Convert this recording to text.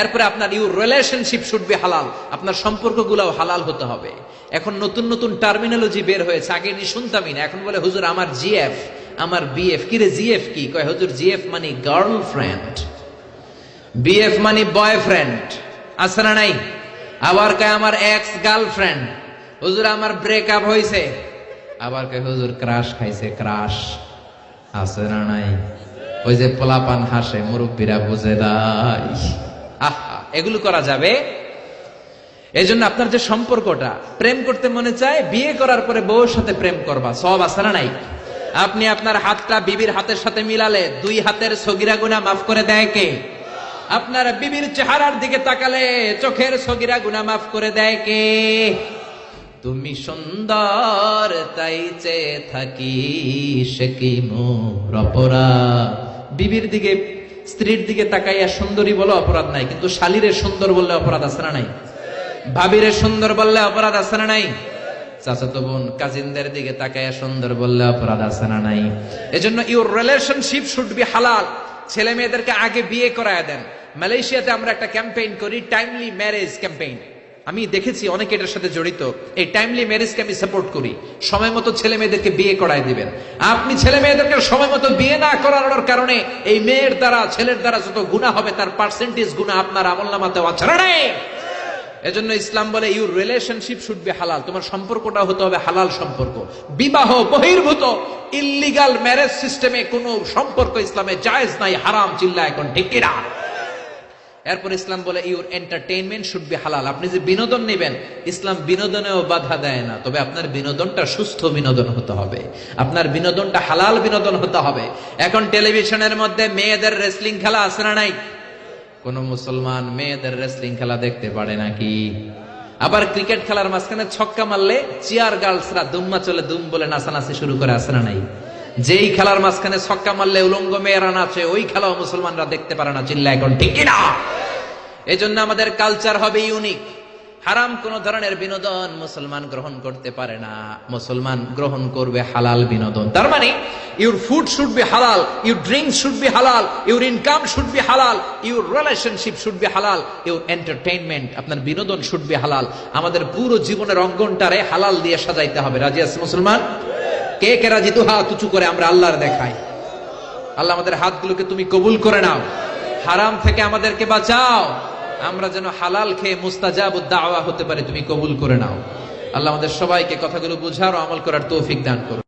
এরপরে আপনার your relationship should be হালাল, আপনার সম্পর্কগুলোও হালাল হতে হবে। এখন নতুন নতুন টার্মিনোলজি বের হয়েছে, আগে নি শুনতামই না। এখন বলে হুজুর আমার জিএফ, আমার বিএফ। কি রে জিএফ কি? কয় হুজুর জিএফ মানে গার্লফ্রেন্ড, বিএফ মানে বয়ফ্রেন্ড, আছে না নাই? আবার কয় আমার এক্স গার্লফ্রেন্ড। হুজুর আমার ব্রেকআপ হয়েছে। আবার কয় হুজুর ক্রাশ খাইছে, ক্রাশ, আছে না নাই? ওই যে পোলাপান হাসে, মুরব্বীরা বুঝে দেয়। আহা, এগুলো করা যাবে? এই জন্য আপনার যে সম্পর্কটা, প্রেম করতে মনে চায়, বিয়ে করার পরে বউর সাথে প্রেম করবা, সব আছে না নাই? আপনি আপনার হাতটা বিবির হাতের সাথে মিলালে 2 হাতের সগীরা গুনাহ মাফ করে দেয় কে? আপনার বিবির চেহারার দিকে তাকালে চোখের সগীরা গুনাহ মাফ করে দেয় কে? তুমি সুন্দর তাই চেয়ে থাকি, সে কি মোর অপরাধ? বিবির দিকে, স্ত্রীর দিকে তাকাইয়া সুন্দরী বলে অপরাধ নাই, কিন্তু শালীরে সুন্দর বললে অপরাধ আছে না নাই? ভাবিরে সুন্দর বললে অপরাধ আছে না নাই? চাচাতো বোন, কাজিনদের দিকে তাকাইয়া সুন্দর বললে অপরাধ আছে না নাই? এজন্য ইউর রিলেশনশিপ শুড বি হালাল। ছেলে মেয়েদেরকে আগে বিয়ে করায় দেন। মালয়েশিয়াতে আমরা একটা ক্যাম্পেইন করি, টাইমলি ম্যারেজ ক্যাম্পেইন। আমি দেখেছি অনেকে এটার সাথে জড়িত। এই টাইমলি ম্যারেজকে আমি সাপোর্ট করি। সময় মতো ছেলে মেয়েদেরকে বিয়ে করায় দিবেন। আপনি ছেলে মেয়েদেরকে সময় মতো বিয়ে না করানোর কারণে এই মেয়ের দ্বারা, ছেলের দ্বারা যত গুনাহ হবে তার পার্সেন্টেজ গুনাহ আপনার আমলনামাতেও আছে না নাই? এজন্য ইসলাম বলে ইউর রিলেশনশিপ শুড বি হালাল। তোমার সম্পর্কটা হতে হবে হালাল সম্পর্ক। বিবাহ বহির্ভূত ইল্লিগাল ম্যারেজ সিস্টেমে কোনো সম্পর্ক ইসলামে জায়েজ নাই, হারাম। চিল্লা এখন ঠিক কিনা? এরপর ইসলাম বলে ইউর এন্টারটেইনমেন্ট শুড বি হালাল। আপনি যে বিনোদন নেবেন, ইসলাম বিনোদনেও বাধা দেয় না, তবে আপনার বিনোদনটা সুস্থ বিনোদন হতে হবে, আপনার বিনোদনটা হালাল বিনোদন হতে হবে। এখন টেলিভিশনের মধ্যে মেয়েদের রেসলিং খেলা আছে না নাই? কোন মুসলমান মেয়েদের রেসলিং খেলা দেখতে পারে নাকি? আবার ক্রিকেট খেলার মাঝখানে ছক্কা মারলে চিয়ার গার্লসরা দুম্মা চলে দুম বলে নাচানাচি শুরু করে, আছে না নাই? যেই খেলার মাঝখানে ছক্কা মারলে উলঙ্গ মেয়েরা নাচে, ওই খেলাও মুসলমানরা দেখতে পারে না। চিল্লা এখন ঠিক কিনা? এই জন্য আমাদের কালচার হবে ইউনিক। হারাম কোন ধরনের বিনোদন মুসলমান গ্রহণ করতে পারে না। মুসলমান গ্রহণ করবে হালাল বিনোদন। তার মানে ইউর ফুড শুড বি হালাল, ইউর ড্রিঙ্ক শুড বি হালাল, ইউর ইনকাম শুড বি হালাল, ইউর রিলেশনশিপ শুড বি হালাল, ইউর এন্টারটেইনমেন্ট, আপনার বিনোদন শুড বি হালাল। আমাদের পুরো জীবনের অঙ্গনটারে হালাল দিয়ে সাজাইতে হবে। রাজি আছে মুসলমান? কে কে রাজি? তো হাত উঁচু করে আমরা আল্লাহর দেখাই। আল্লাহ আমাদের হাতগুলোকে তুমি কবুল করে নাও, হারাম থেকে আমাদেরকে বাঁচাও, আমরা যেন হালাল খেয়ে মুস্তাজাবুদ দাওয়া হতে পারে, তুমি কবুল করে নাও। আল্লাহ আমাদের সবাইকে কথাগুলো বুঝার ও আমল করার তৌফিক দান করুন।